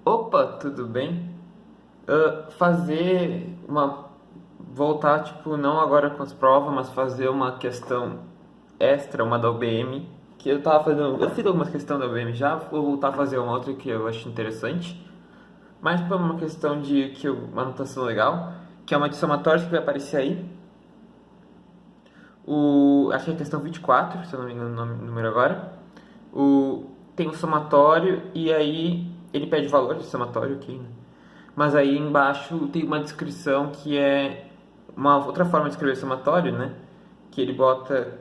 Opa, tudo bem? Fazer uma. Voltar, tipo, não agora com as provas, mas fazer uma questão extra, uma da UBM, que eu tava fazendo. Eu fiz algumas questões da UBM já, vou voltar a fazer uma outra que eu acho interessante, mas por uma questão de uma anotação legal, que é uma de somatórios que vai aparecer aí. Acho que é a questão 24, se eu não me engano o número agora. Tem o somatório e aí ele pede valor de somatório aqui, né? Mas aí embaixo tem uma descrição que é uma outra forma de escrever somatório, né? Que ele bota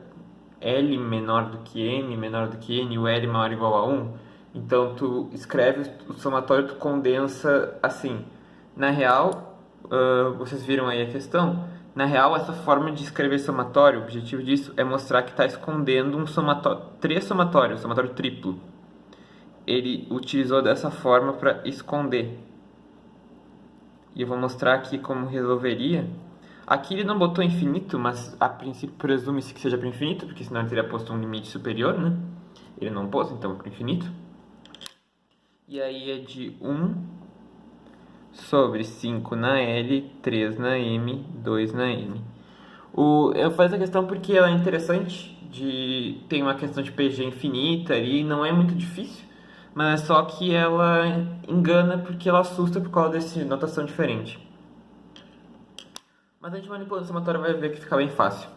L menor do que M, menor do que N, o L maior ou igual a 1. Então tu escreve o somatório, tu condensa assim. Na real, vocês viram aí a questão? Na real, essa forma de escrever somatório, o objetivo disso é mostrar que está escondendo um somatório, três somatórios, um somatório triplo. Ele utilizou dessa forma para esconder. E eu vou mostrar aqui como resolveria. Aqui ele não botou infinito, mas a princípio presume-se que seja para infinito, porque senão ele teria posto um limite superior, né? Ele não pôs, então é para infinito. E aí é de 1 sobre 5 na L, 3 na M, 2 na N. Eu faço essa questão porque ela é interessante, tem uma questão de PG infinita ali, não é muito difícil, mas é só que ela engana porque ela assusta por causa dessa notação diferente. Mas a gente manipulando o somatório vai ver que fica bem fácil.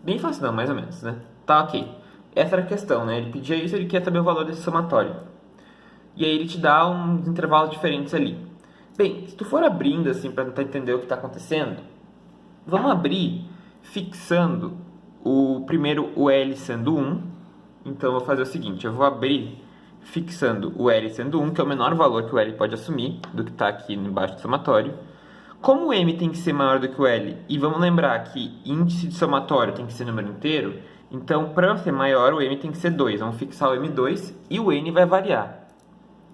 Bem fácil não, mais ou menos, né? Tá, ok. Essa era a questão, né? Ele pedia isso, ele quer saber o valor desse somatório. E aí ele te dá uns intervalos diferentes ali. Bem, se tu for abrindo assim para tentar entender o que está acontecendo, vamos abrir fixando o L sendo 1. Então eu vou fazer o seguinte, eu vou abrir fixando o L sendo 1, que é o menor valor que o L pode assumir do que está aqui embaixo do somatório. Como o M tem que ser maior do que o L, e vamos lembrar que índice de somatório tem que ser número inteiro, então para ser maior o M tem que ser 2. Vamos fixar o M2 e o N vai variar.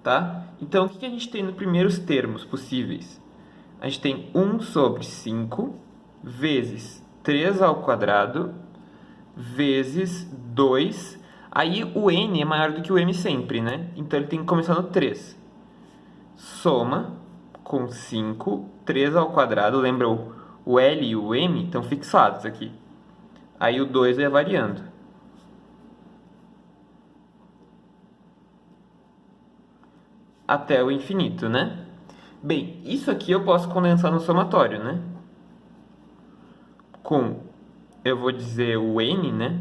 Tá? Então o que a gente tem nos primeiros termos possíveis? A gente tem 1 sobre 5 vezes 3 ao quadrado vezes 2. Aí o N é maior do que o M sempre, né? Então ele tem que começar no 3. Soma com 5, 3 ao quadrado, lembra o L e o M estão fixados aqui. Aí o 2 vai variando. Até o infinito, né? Bem, isso aqui eu posso condensar no somatório, né? Eu vou dizer o N, né?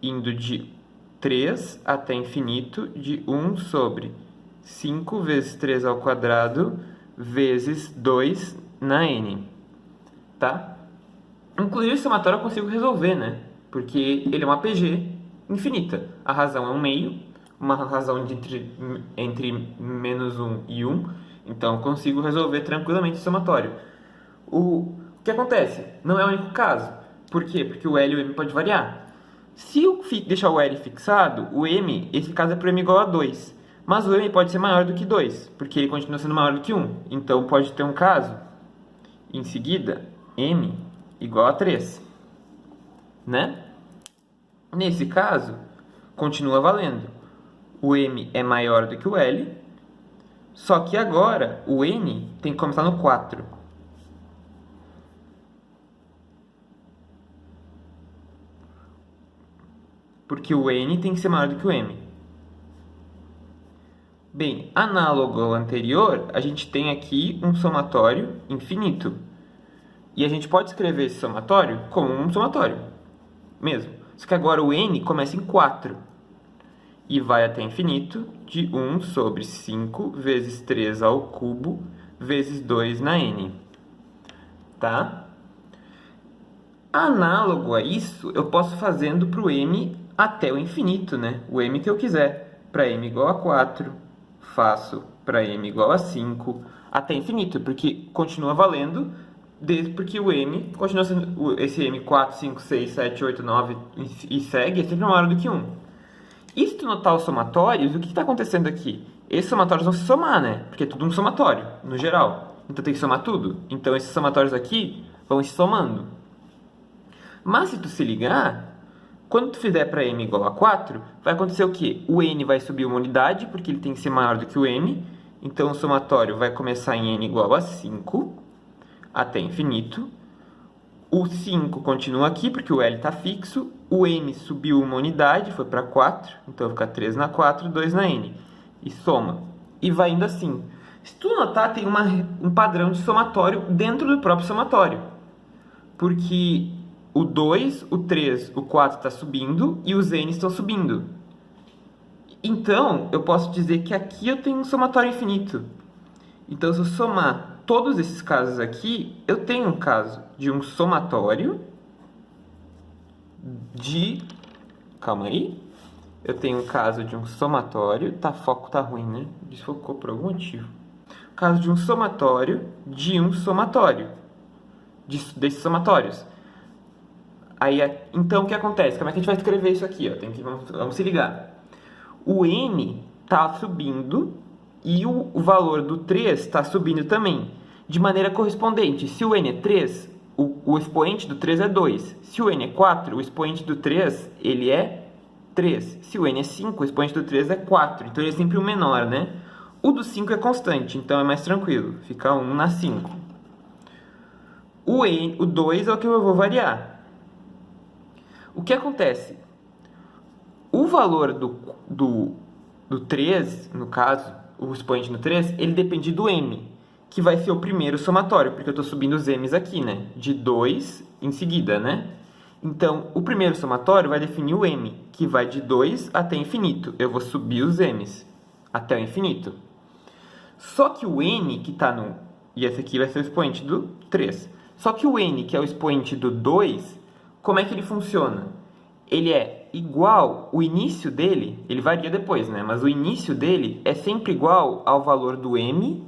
Indo de 3 até infinito, de 1 sobre 5 vezes 3 ao quadrado vezes 2 na N, tá? Inclusive, esse somatório eu consigo resolver, né? Porque ele é uma PG infinita. A razão é um meio, uma razão entre menos 1 e 1. Então, eu consigo resolver tranquilamente o somatório. O que acontece? Não é o único caso. Por quê? Porque o L e o M pode variar. Se eu deixar o L fixado, o M, esse caso é para M igual a 2. Mas o M pode ser maior do que 2, porque ele continua sendo maior do que 1. Então, pode ter um caso, em seguida, M igual a 3, né? Nesse caso, continua valendo. O M é maior do que o L, só que agora o N tem que começar no 4. Porque o N tem que ser maior do que o M. Bem, análogo ao anterior, a gente tem aqui um somatório infinito. E a gente pode escrever esse somatório como um somatório mesmo. Só que agora o N começa em 4 e vai até infinito, de 1 sobre 5 vezes 3 ao cubo vezes 2 na N. Tá? Análogo a isso, eu posso fazendo para o M até o infinito, né? O M que eu quiser. Para M igual a 4, faço para M igual a 5, até infinito, porque continua valendo, porque o M continua sendo, esse M 4, 5, 6, 7, 8, 9 e segue, é sempre maior do que 1. E se tu notar os somatórios, o que está acontecendo aqui? Esses somatórios vão se somar, né? Porque é tudo um somatório, no geral. Então tem que somar tudo. Então esses somatórios aqui vão se somando. Mas se tu se ligar, quando tu fizer para M igual a 4, vai acontecer o quê? O N vai subir uma unidade, porque ele tem que ser maior do que o M, Então, o somatório vai começar em n igual a 5, até infinito. O 5 continua aqui, porque o L está fixo. O M subiu uma unidade, foi para 4. Então, fica 3 na 4, 2 na N. E soma. E vai indo assim. Se tu notar, tem um padrão de somatório dentro do próprio somatório. Porque o 2, o 3, o 4 está subindo e os N estão subindo. Então, eu posso dizer que aqui eu tenho um somatório infinito. Então, se eu somar todos esses casos aqui, eu tenho um caso de um somatório de... Calma aí. Eu tenho um caso de um somatório... foco tá ruim, né? Desfocou por algum motivo. Caso de um somatório de um somatório. Desses somatórios. Aí, então, o que acontece? Como é que a gente vai escrever isso aqui? Ó? Vamos se ligar. O N está subindo e o valor do 3 está subindo também, de maneira correspondente. Se o N é 3, o expoente do 3 é 2. Se o N é 4, o expoente do 3 ele é 3. Se o N é 5, o expoente do 3 é 4. Então, ele é sempre o menor, né? O do 5 é constante, então é mais tranquilo. Fica 1 na 5. O 2 é o que eu vou variar. O que acontece? O valor do 3, no caso, o expoente no 3, ele depende do M, que vai ser o primeiro somatório, porque eu estou subindo os M's aqui, né? De 2 em seguida, né? Então, o primeiro somatório vai definir o M, que vai de 2 até infinito. Eu vou subir os M's até o infinito. Só que o N, que está no... E esse aqui vai ser o expoente do 3. Só que o N, que é o expoente do 2, como é que ele funciona? Ele é igual, o início dele, ele varia depois, né? Mas o início dele é sempre igual ao valor do M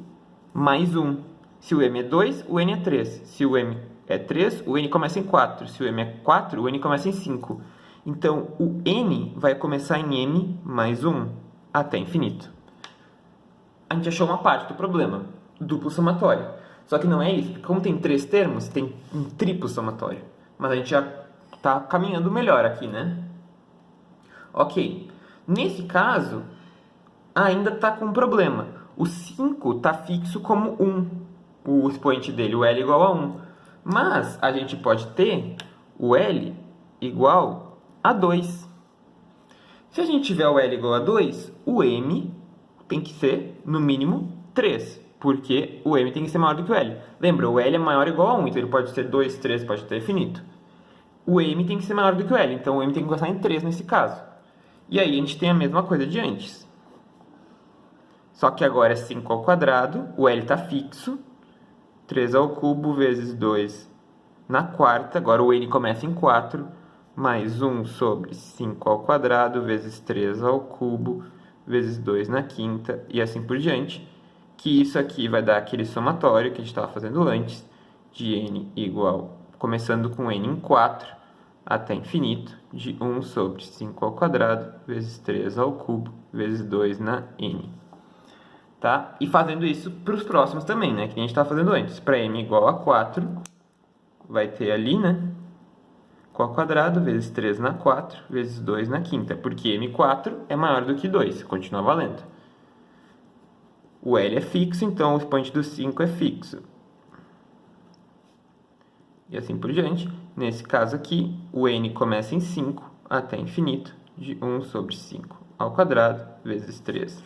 mais 1. Se o M é 2, o N é 3. Se o M é 3, o N começa em 4. Se o M é 4, o N começa em 5. Então, o N vai começar em M mais 1 até infinito. A gente achou uma parte do problema, duplo somatório. Só que não é isso, porque como tem 3 termos, tem um triplo somatório. Mas a gente já está caminhando melhor aqui, né? Ok. Nesse caso, ainda está com um problema. O 5 está fixo como 1, o expoente dele, o L igual a 1. Mas a gente pode ter o L igual a 2. Se a gente tiver o L igual a 2, o M tem que ser, no mínimo, 3. Porque o M tem que ser maior do que o L. Lembra, o L é maior ou igual a 1, então ele pode ser 2, 3, pode ter infinito. O M tem que ser maior do que o L, então o M tem que começar em 3 nesse caso. E aí a gente tem a mesma coisa de antes. Só que agora é 5 ao quadrado, o L está fixo. 3 ao cubo vezes 2 na quarta, agora o N começa em 4, mais 1 sobre 5 ao quadrado vezes 3 ao cubo vezes 2 na quinta, e assim por diante. Que isso aqui vai dar aquele somatório que a gente estava fazendo antes, de N igual, começando com N em 4, até infinito, de 1 sobre 5 ao quadrado, vezes 3 ao cubo, vezes 2 na N. Tá? E fazendo isso para os próximos também, né? Que a gente estava fazendo antes. Para M igual a 4, vai ter ali, né? 4 ao quadrado, vezes 3 na 4, vezes 2 na quinta. Porque M4 é maior do que 2, continua valendo. O L é fixo, então o expoente do 5 é fixo. E assim por diante. Nesse caso aqui, o N começa em 5 até infinito, de 1 sobre 5 ao quadrado, vezes 3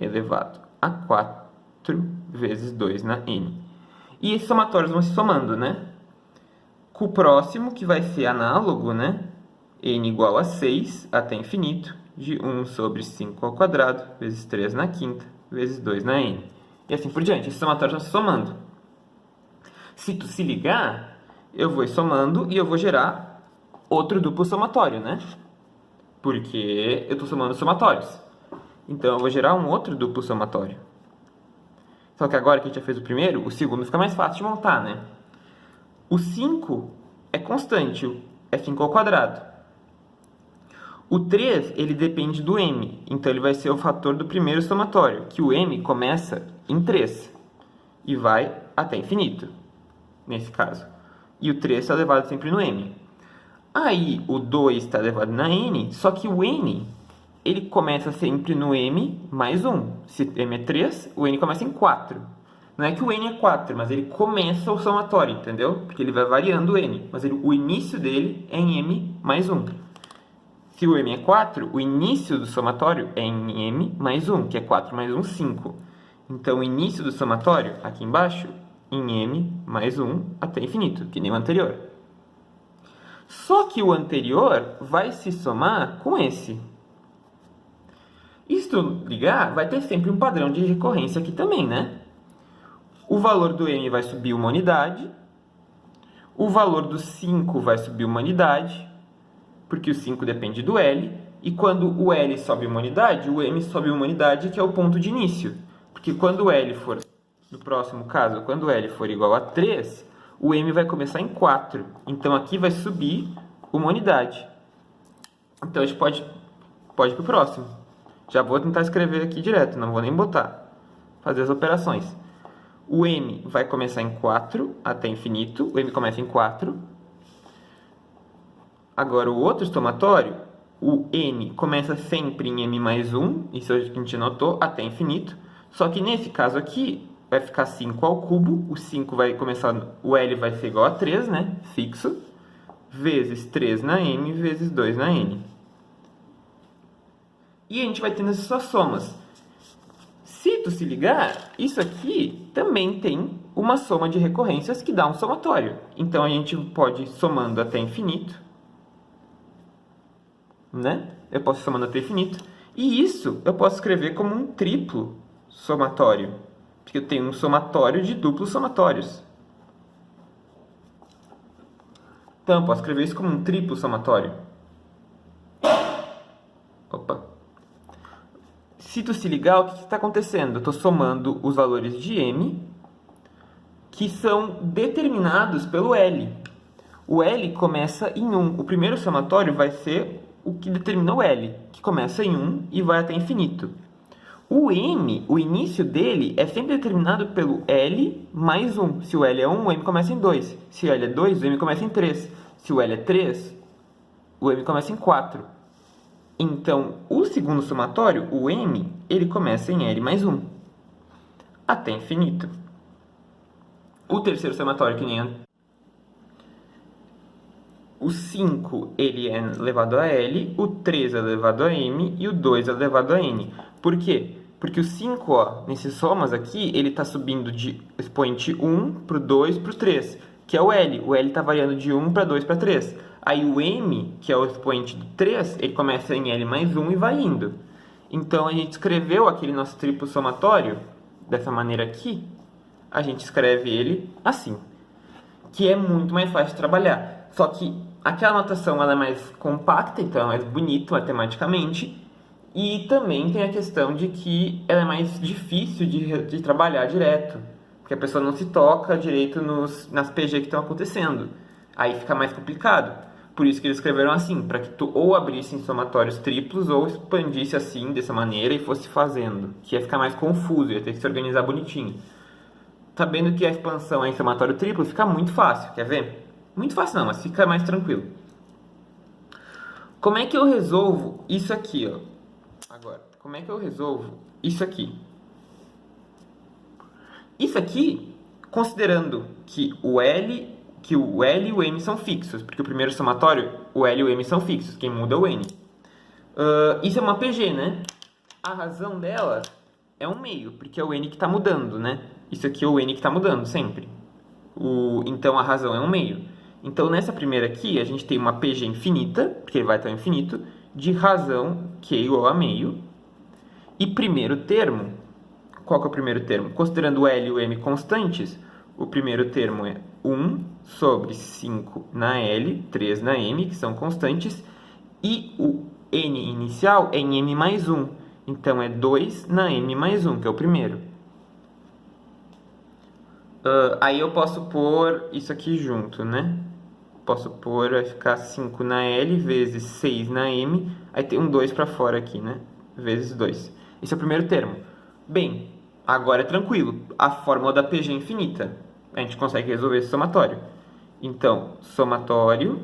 elevado a 4 vezes 2 na N. E esses somatórios vão se somando, né? Com o próximo, que vai ser análogo, né? N igual a 6 até infinito, de 1 sobre 5 ao quadrado, vezes 3 na quinta, vezes 2 na N. E assim por diante, esses somatórios vão se somando. Se tu se ligar, eu vou somando e eu vou gerar outro duplo somatório, né? Porque eu estou somando somatórios. Então, eu vou gerar um outro duplo somatório. Só que agora que a gente já fez o primeiro, o segundo fica mais fácil de montar, né? O 5 é constante, é 5 ao quadrado. O 3, ele depende do M, então ele vai ser o fator do primeiro somatório, que o M começa em 3 e vai até infinito, nesse caso. E o 3 está elevado sempre no M. Aí, o 2 está elevado na N, só que o N ele começa sempre no m mais 1. Se m é 3, o n começa em 4. Não é que o n é 4, mas ele começa o somatório, entendeu? Porque ele vai variando o n, mas o início dele é em m mais 1. Se o m é 4, o início do somatório é em m mais 1, que é 4 mais 1, 5. Então, o início do somatório, aqui embaixo, em m mais 1 até infinito, que nem o anterior. Só que o anterior vai se somar com esse. E se tu ligar, vai ter sempre um padrão de recorrência aqui também, né? O valor do m vai subir uma unidade, o valor do 5 vai subir uma unidade, porque o 5 depende do L, e quando o L sobe uma unidade, o M sobe uma unidade, que é o ponto de início. Porque quando o L for, no próximo caso, quando o L for igual a 3, o M vai começar em 4. Então, aqui vai subir uma unidade. Então, a gente pode ir para o próximo. Já vou tentar escrever aqui direto, não vou nem botar. Fazer as operações. O M vai começar em 4 até infinito. O M começa em 4. Agora, o outro somatório, o n começa sempre em m mais 1, isso a gente notou, até infinito. Só que nesse caso aqui, vai ficar 5 ao cubo, o 5 vai começar, o L vai ser igual a 3, né, fixo, vezes 3 na m, vezes 2 na n. E a gente vai tendo essas somas. Se tu se ligar, isso aqui também tem uma soma de recorrências que dá um somatório. Então, a gente pode ir somando até infinito, né? Eu posso ir somando até infinito. E isso eu posso escrever como um triplo somatório. Porque eu tenho um somatório de duplos somatórios. Então, eu posso escrever isso como um triplo somatório. Opa. Se tu se ligar, o que está acontecendo? Eu estou somando os valores de m, que são determinados pelo L. O L começa em 1. O primeiro somatório vai ser o que determina o L, que começa em 1 e vai até infinito. O M, o início dele, é sempre determinado pelo L mais 1. Se o L é 1, o M começa em 2. Se o L é 2, o M começa em 3. Se o L é 3, o M começa em 4. Então, o segundo somatório, o M, ele começa em L mais 1, até infinito. O terceiro somatório, que nem o 5 ele é elevado a L, o 3 é elevado a M e o 2 é elevado a N. Por quê? Porque o 5, ó, nesses somas aqui, ele está subindo de expoente 1 para o 2 para o 3, que é o L. O L está variando de 1 para 2 para 3. Aí o M, que é o expoente do 3, ele começa em L mais 1 e vai indo. Então, a gente escreveu aquele nosso triplo somatório dessa maneira aqui. A gente escreve ele assim, que é muito mais fácil de trabalhar. Só que aquela notação ela é mais compacta, então é mais bonita matematicamente. E também tem a questão de que ela é mais difícil de trabalhar direto. Porque a pessoa não se toca direito nas PG que estão acontecendo. Aí fica mais complicado. Por isso que eles escreveram assim, para que tu ou abrisse em somatórios triplos ou expandisse assim, dessa maneira, e fosse fazendo. Que ia ficar mais confuso, ia ter que se organizar bonitinho. Sabendo que a expansão em somatório triplo fica muito fácil, quer ver? Muito fácil não, mas fica mais tranquilo. Como é que eu resolvo isso aqui, ó? Agora, como é que eu resolvo isso aqui? Isso aqui, considerando que o L e o M são fixos, porque o primeiro somatório, o L e o M são fixos, quem muda é o N. Isso é uma PG, né? A razão dela é 1/2, porque é o N que está mudando, né? Isso aqui é o N que está mudando sempre. Então, a razão é 1/2. Então, nessa primeira aqui, a gente tem uma PG infinita, porque ele vai até o infinito, de razão que é igual a meio. E primeiro termo, qual que é o primeiro termo? Considerando o L e o M constantes, o primeiro termo é 1 sobre 5 na L, 3 na M, que são constantes, e o N inicial é em M mais 1. Então, é 2 na M mais 1, que é o primeiro. Aí eu posso pôr isso aqui junto, né? Posso pôr, vai ficar 5 na L vezes 6 na M. Aí tem um 2 para fora aqui, né? Vezes 2. Esse é o primeiro termo. Bem, agora é tranquilo. A fórmula da PG é infinita. A gente consegue resolver esse somatório. Então, somatório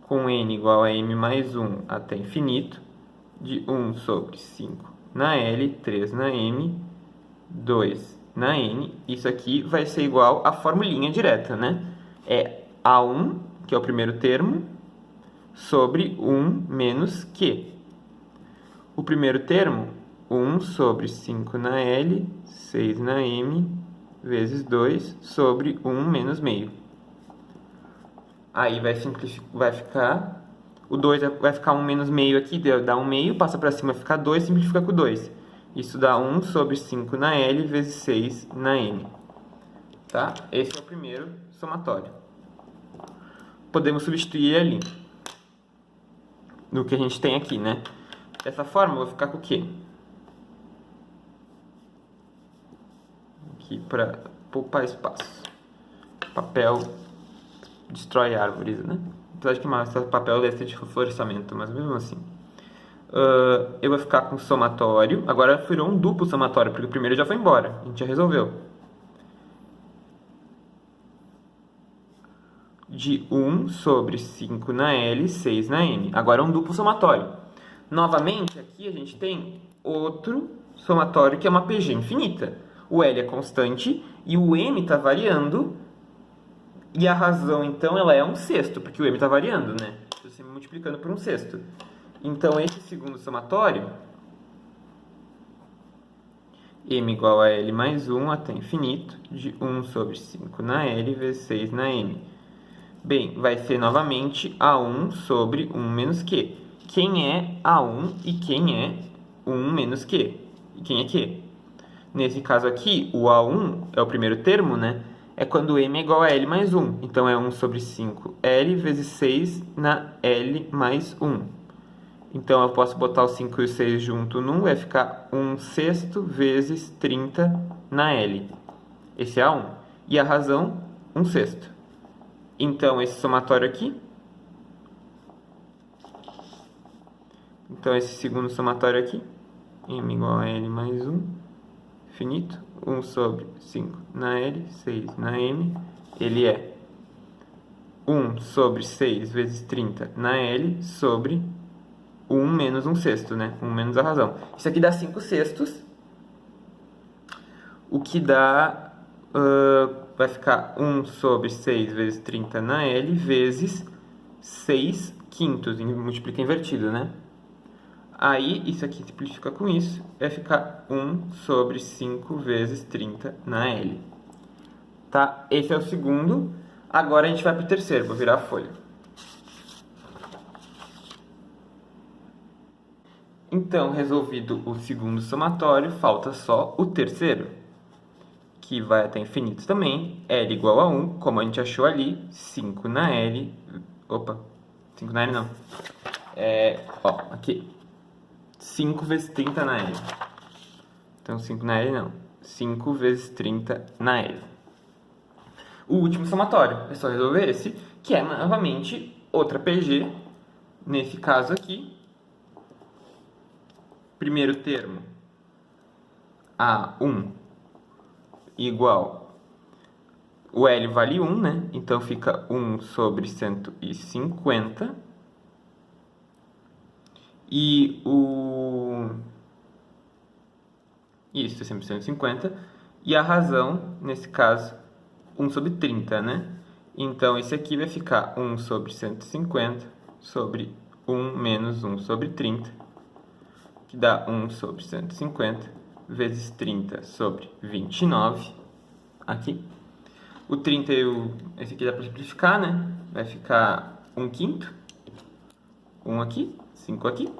com N igual a M mais 1 até infinito de 1 sobre 5 na L, 3 na M, 2 na N. Isso aqui vai ser igual à formulinha direta, né? É A1, que é o primeiro termo, sobre 1 menos Q. O primeiro termo, 1 sobre 5 na L, 6 na M, vezes 2 sobre 1 menos meio. Aí vai ficar... O 2 vai ficar 1 menos meio aqui, dá 1 meio, passa para cima, fica 2, simplifica com 2. Isso dá 1 sobre 5 na L vezes 6 na M. Tá? Esse é o primeiro somatório. Podemos substituir ali no que a gente tem aqui, né? Dessa forma, eu vou ficar com o quê? Aqui para poupar espaço. Papel destrói árvores, né? Apesar de que mais papel deve ser de florestamento, mas mesmo assim. Eu vou ficar com somatório. Agora virou um duplo somatório, porque o primeiro já foi embora. A gente já resolveu. De 1 sobre 5 na L, 6 na M. Agora é um duplo somatório. Novamente, aqui a gente tem outro somatório que é uma PG infinita. O L é constante e o M está variando. E a razão, então, ela é um sexto, porque o M está variando, né? Estou sempre multiplicando por um sexto. Então, esse segundo somatório, M igual a L mais 1 até infinito, de 1 sobre 5 na L vezes 6 na M. Bem, vai ser novamente A1 sobre 1 menos Q. Quem é A1 e quem é 1 menos Q? E quem é Q? Nesse caso aqui, o A1 é o primeiro termo, né? É quando M é igual a L mais 1. Então, é 1 sobre 5 L vezes 6 na L mais 1. Então, eu posso botar o 5 e o 6 junto no 1, vai ficar 1 sexto vezes 30 na L. Esse é A1. E a razão, 1 sexto. Então, esse somatório aqui. Então, esse segundo somatório aqui. M igual a L mais 1. Finito. 1 sobre 5 na L, 6 na M. Ele é 1 sobre 6 vezes 30 na L sobre 1 menos 1 sexto, né? 1 menos a razão. Isso aqui dá 5 sextos. O que dá... vai ficar 1 sobre 6 vezes 30 na L vezes 6 quintos. Multiplica invertido, né? Aí, isso aqui simplifica com isso. Vai ficar 1 sobre 5 vezes 30 na L. Tá? Esse é o segundo. Agora a gente vai para o terceiro. Vou virar a folha. Então, resolvido o segundo somatório, falta só o terceiro, que vai até infinito também. L igual a 1, como a gente achou ali, 5 na L. Opa, 5 na L não. Aqui. 5 vezes 30 na L. Então, 5 na L não. 5 vezes 30 na L. O último somatório. É só resolver esse, que é novamente outra PG. Nesse caso aqui. Primeiro termo. A1 igual. O L vale 1, né? Então, fica 1 sobre 150. E isso é sempre 150. E a razão, nesse caso, 1 sobre 30, né? Então, esse aqui vai ficar 1 sobre 150 sobre 1 menos 1 sobre 30, que dá 1 sobre 150 vezes 30 sobre 29, aqui. O 30 esse aqui dá para simplificar, né? Vai ficar 1 quinto, 1 aqui, 5 aqui.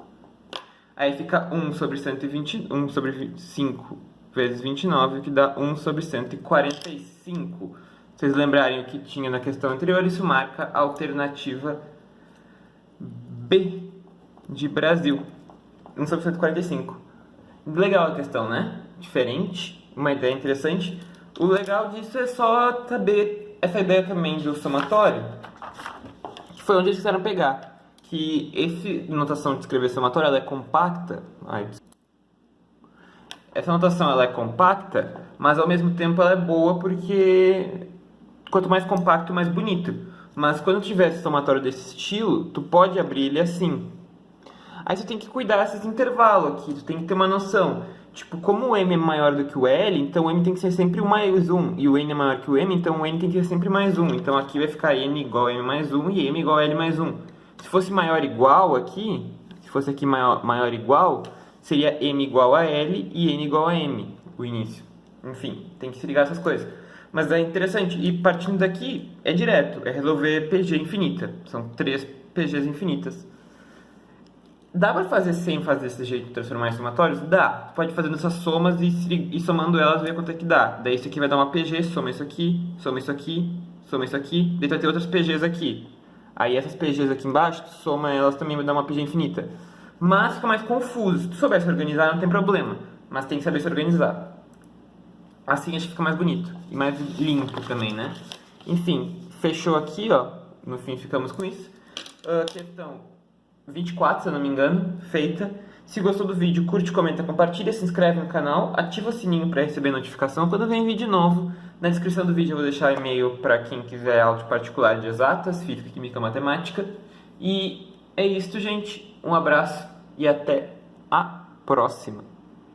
Aí fica 1 sobre 120, 1 sobre 5 vezes 29, que dá 1 sobre 145. Se vocês lembrarem o que tinha na questão anterior, isso marca a alternativa B de Brasil. 1 sobre 145. Legal a questão, né? Diferente, uma ideia interessante. O legal disso é só saber essa ideia também do somatório, que foi onde eles quiseram pegar. Que essa notação de escrever somatório, ela é compacta. Essa notação ela é compacta, mas ao mesmo tempo ela é boa porque quanto mais compacto, mais bonito. Mas quando tiver esse somatório desse estilo, tu pode abrir ele assim. Aí tu tem que cuidar desses intervalos aqui, tu tem que ter uma noção. Tipo, como o M é maior do que o L, então o M tem que ser sempre o mais 1. E o N é maior que o M, então o N tem que ser sempre mais 1. Então aqui vai ficar N igual a M mais 1 e M igual a L mais 1. Se fosse maior igual aqui, se fosse aqui maior igual, seria M igual a L e N igual a M, o início. Enfim, tem que se ligar essas coisas. Mas é interessante, e partindo daqui, é direto, é resolver PG infinita. São 3 PGs infinitas. Dá pra fazer sem fazer desse jeito, transformar em somatórios? Dá. Pode fazer essas somas e somando elas ver quanto é que dá. Daí isso aqui vai dar uma PG, soma isso aqui, soma isso aqui, soma isso aqui. Daí vai ter outras PGs aqui. Aí essas PGs aqui embaixo, soma elas também vai dar uma PG infinita. Mas fica mais confuso. Se tu souber se organizar, não tem problema. Mas tem que saber se organizar. Assim acho que fica mais bonito. E mais limpo também, né? Enfim, fechou aqui, ó. No fim ficamos com isso. Questão 24, se eu não me engano, feita. Se gostou do vídeo, curte, comenta, compartilha, se inscreve no canal, ativa o sininho para receber notificação quando vem vídeo novo. Na descrição do vídeo eu vou deixar e-mail para quem quiser áudio particular de exatas, física, química, matemática. E é isso, gente. Um abraço e até a próxima.